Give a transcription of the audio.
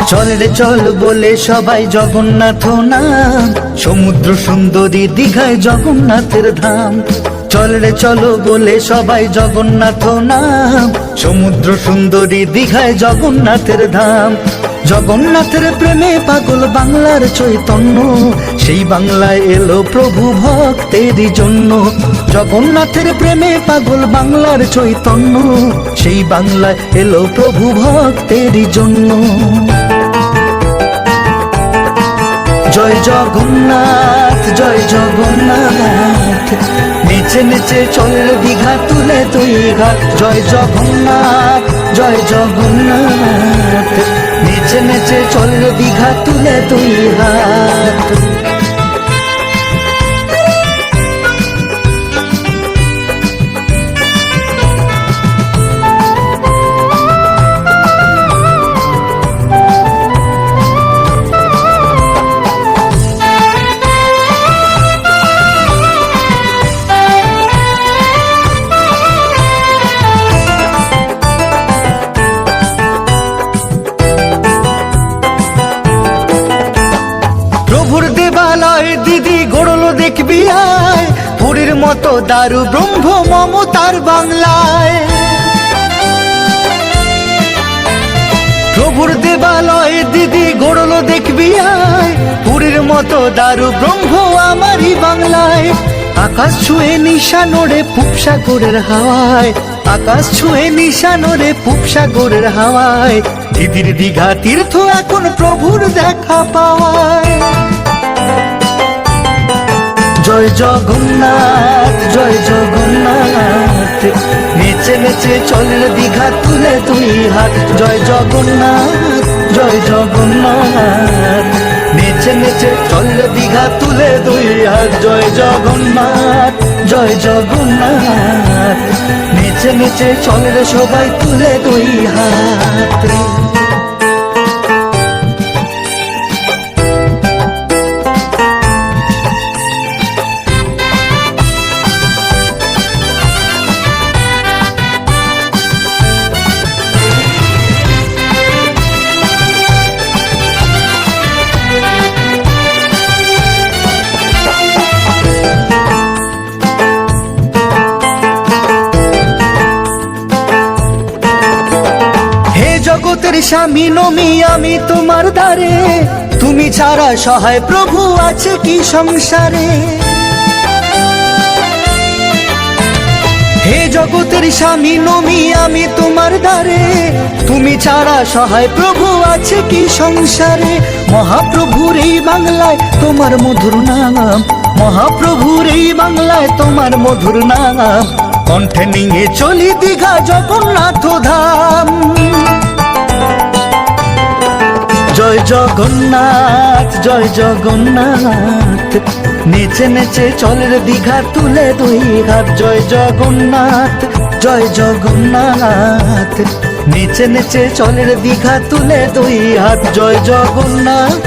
চল রে চল বলে সবাই জগন্নাথ নাম, সমুদ্র সুন্দরী দীঘায় জগন্নাথের ধাম। চল রে চলো বলে সবাই জগন্নাথ নাম, সমুদ্র সুন্দরী দীঘায় জগন্নাথের ধাম। জগন্নাথের প্রেমে পাগল বাংলার চৈতন্য, সেই বাংলায় এলো প্রভু ভক্তেরই জন্য। জগন্নাথের প্রেমে পাগল বাংলার চৈতন্য, সেই বাংলায় এলো প্রভু ভক্তেরই জন্য। জয় জগন্নাথ জয় জগন্নাথ, নেচে নেচে চল দীঘা তুলে দুই ঘাট। জয় জগন্নাথ জয় জগন্নাথ, নেচে নেচে চল দীঘা তুলে দুই হাত। প্রভুর দেবালয় দিদি গড়লো দেখবি আয়, পুরীর মতো দারু ব্রহ্ম মমতার বাংলায়। প্রভুর দেবালয় দিদি গড়লো দেখবি আয়, পুরীর মতো দারু ব্রহ্ম আমারই বাংলায়। আকাশ ছুঁয়ে নিশানোরে পূব সাগরের হাওয়ায়, আকাশ ছুঁয়ে নিশানোরে পূব সাগরের হাওয়ায়। দিদির দীঘা তীর্থ এখন প্রভুর দেখা পাওয়ায়। জয় জগন্নাথ জয় জগন্নাথ, নেচে নেচে চল দীঘা তুলে দুই হাত। জয় জগন্নাথ জয় জগন্নাথ, নেচে নেচে চল দীঘা তুলে দুই হাত। জয় জগন্নাথ জয় জগন্নাথ, নেচে নেচে চল রে সবাই তুলে দুই হাত। জগতের স্বামী নমি আমি তোমার দ্বারে, তুমি ছাড়া সহায় প্রভু আছে কি সংসারে। হে জগতের স্বামী নমি আমি তোমার দ্বারে, তুমি ছাড়া সহায় প্রভু আছে কি সংসারে। মহাপ্রভুর এই বাংলায় তোমার মধুর নাম, মহাপ্রভুর এই বাংলায় তোমার মধুর নাম। কণ্ঠে নিয়ে চলি দীঘা জগন্নাথ ধাম। জয় জগন্নাথ জয় জগন্নাথ, নেচে নেচে চল দীঘা তুলে দুই হাত। জয় জগন্নাথ জয় জগন্নাথ, নেচে নেচে চল দীঘা তুলে দুই হাত। জয় জগন্নাথ।